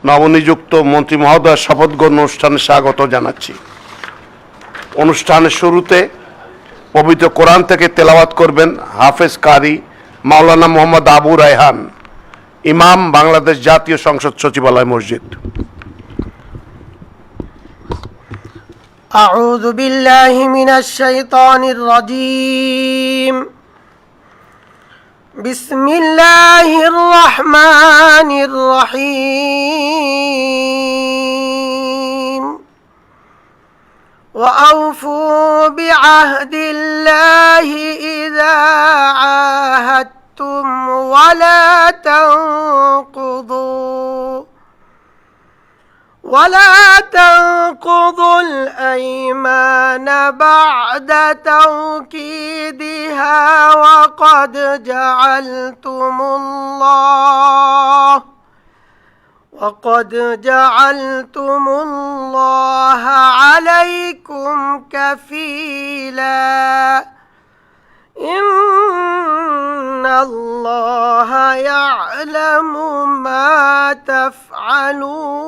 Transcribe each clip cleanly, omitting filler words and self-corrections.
নবনিযুক্ত মন্ত্রী মহোদয় শপথ গ্রহণ অনুষ্ঠানে স্বাগত জানাচ্ছি। অনুষ্ঠানের শুরুতে পবিত্র কোরআন থেকে তেলাওয়াত করবেন হাফেজ কারি মাওলানা মোহাম্মদ আবু রায়হান, ইমাম, বাংলাদেশ জাতীয় সংসদ সচিবালয় মসজিদ। أعوذ بالله من الشيطان الرجيم. بسم الله الرحمن الرحيم. وأوفوا بعهد الله إذا عاهدتم ولا تنقضوا الأيمان بعد توكيدها وقد جعلتم الله عليكم كفيلا إن الله يعلم ما تفعلون.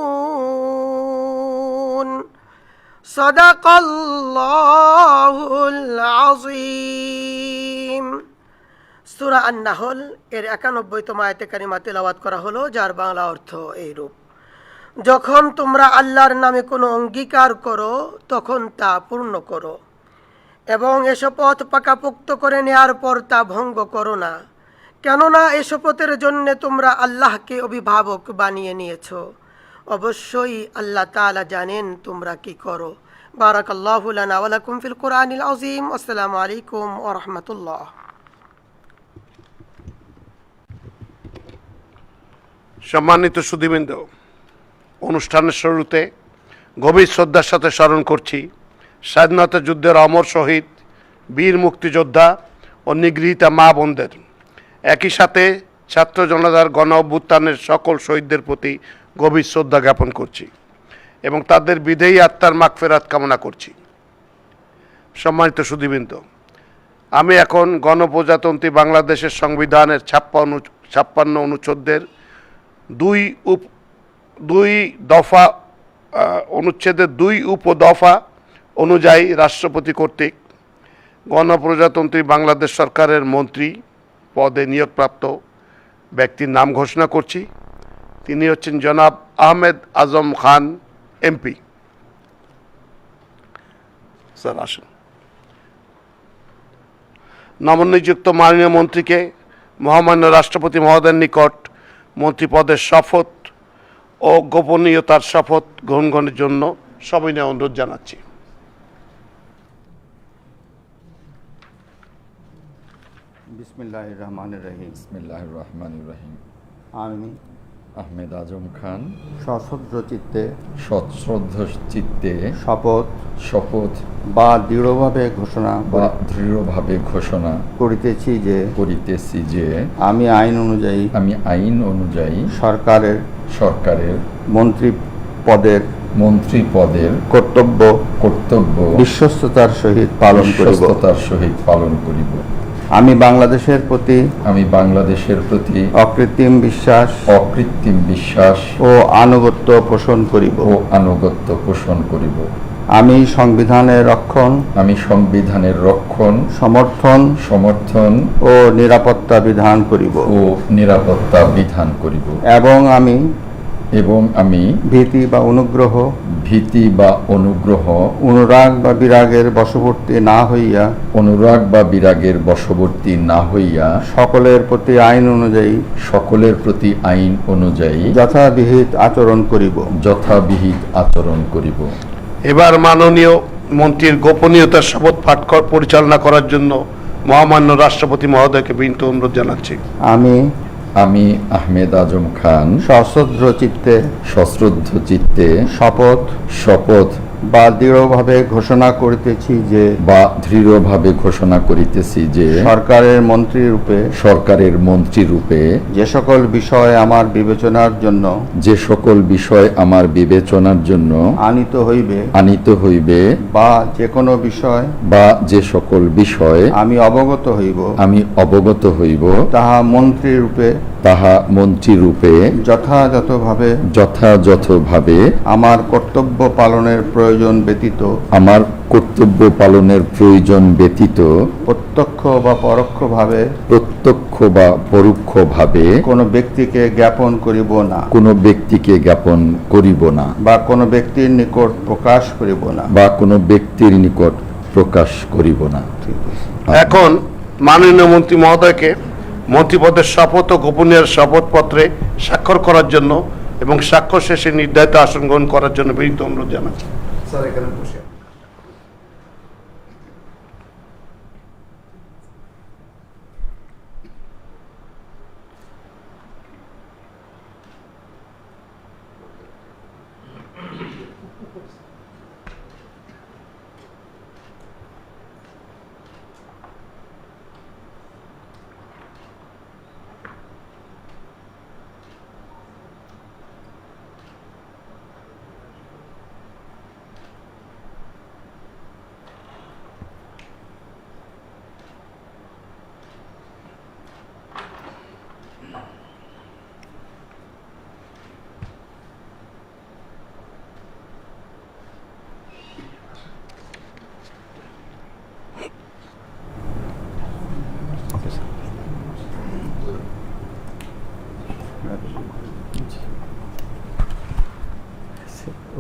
صدق الله العظيم. সূরা আন-নাহল এর 91তম আয়াতে কারিমা তেলাওয়াত করা হলো, যার বাংলা অর্থ এইরূপ: যখন তোমরা আল্লাহর নামে কোনো অঙ্গীকার করো তখন তা পূর্ণ করো এবং এ শপথ পাকাপোক্ত করে নেয়ার পর তা ভঙ্গ করো না, কেননা এ শপথের জন্য তোমরা আল্লাহকে অভিভাবক বানিয়ে নিয়েছ। অবশ্যই আল্লাহ তাআলা জানেন তোমরা কি করো। বারাকাল্লাহু লানা ওয়া লাকুম ফিল কুরআনিল আযীম। আসসালামু আলাইকুম ওয়া রাহমাতুল্লাহ। সম্মানিত সুধীবৃন্দ, অনুষ্ঠানের শুরুতে গভীর শ্রদ্ধার সাথে স্মরণ করছি স্বাধীনতা যুদ্ধের অমর শহীদ, বীর মুক্তিযোদ্ধা ও নিগৃহীতা মা বোনদের। একই সাথে ছাত্র জনতার গণ অভ্যুত্থানের সকল শহীদদের প্রতি গভীর শ্রদ্ধা জ্ঞাপন করছি এবং তাদের বিদেয়ী আত্মার মাগফিরাত কামনা করছি। সম্মানিত সুধীবৃন্দ, আমি এখন গণপ্রজাতন্ত্রী বাংলাদেশের সংবিধানের 56 অনুচ্ছেদের অনুচ্ছেদের 2 উপদফা অনুযায়ী রাষ্ট্রপতি কর্তৃক গণপ্রজাতন্ত্রী বাংলাদেশ সরকারের মন্ত্রী পদে নিয়োগপ্রাপ্ত ব্যক্তির নাম ঘোষণা করছি। তিনি হচ্ছেন জনাব আহমেদ আজম খান, এমপি। স্যার আসুন। নবনিযুক্ত মাননীয় মন্ত্রীকে মহামান্য রাষ্ট্রপতি মহোদয়ের নিকট মন্ত্রী পদের শপথ ও গোপনীয়তার শপথ গ্রহণের জন্য সবিনয় অনুরোধ জানাচ্ছি। বিসমিল্লাহির রহমানির রহিম। বিসমিল্লাহির রহমানির রহিম। আমি আহমেদ আজম খান সশ্রদ্ধ চিত্তে শপথ বা দৃঢ়ভাবে ঘোষণা করিতেছি যে আমি আইন অনুযায়ী সরকারের মন্ত্রী পদের কর্তব্য বিশ্বস্ততার সহিত পালন করিব। আমি বাংলাদেশের প্রতি অকৃত্রিম বিশ্বাস ও আনুগত্য পোষণ করিব। আমি সংবিধানের রক্ষণ সমর্থন ও নিরাপত্তা বিধান করিব এবং আমি ভীতি বা অনুগ্রহ অনুরাগ বা বিরাগের বশবর্তী না হইয়া সকলের প্রতি আইন অনুযায়ী যথাবিহিত আচরণ করিব। এবার মাননীয় মন্ত্রীর গোপনীয়তার শপথ পাঠ পরিচালনা করার জন্য মহামান্য রাষ্ট্রপতি মহোদয়কে বিনীত অনুরোধ জানাচ্ছি। আমি আহমেদ আজম খান সশ্রদ্ধ চিত্তে শপথ বা দৃঢ়ভাবে ঘোষণা করিতেছি যে সরকারের মন্ত্রী রূপে যে সকল বিষয় আমার বিবেচনার জন্য আনিত হইবে বা যে সকল বিষয় আমি অবগত হইব তাহা মন্ত্রী রূপে তাহা মন্ত্রীরূপে যথাযথভাবে যথাযথভাবে আমার কর্তব্য পালনের প্রয়োজন ব্যতীত আমার কর্তব্য পালনের প্রয়োজন ব্যতীত প্রত্যক্ষ বা পরোক্ষভাবে প্রত্যক্ষ বা পরোক্ষভাবে কোনো ব্যক্তিকে জ্ঞাপন করিব না কোনো ব্যক্তিকে জ্ঞাপন করিব না বা কোনো ব্যক্তির নিকট প্রকাশ করিব না। বা কোনো ব্যক্তির নিকট প্রকাশ করিব না। এখন মাননীয় মন্ত্রী মহোদয়কে মন্ত্রীপদের শপথ ও গোপনীয় শপথপত্রে স্বাক্ষর করার জন্য এবং স্বাক্ষর শেষে নির্ধারিত আসন গ্রহণ করার জন্য বিনীত অনুরোধ জানাচ্ছি। স্যার এখানে বসে।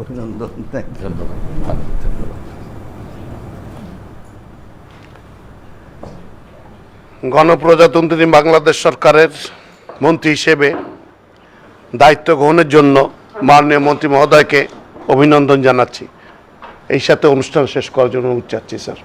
অভিনন্দন। ধন্যবাদ। ধন্যবাদ। গণপ্রজাতন্ত্রী বাংলাদেশ সরকারের মন্ত্রী হিসেবে দায়িত্ব গ্রহণের জন্য মাননীয় মন্ত্রী মহোদয়কে অভিনন্দন জানাচ্ছি। এই সাথে অনুষ্ঠান শেষ করার জন্য অনুরোধ চাচ্ছি স্যার।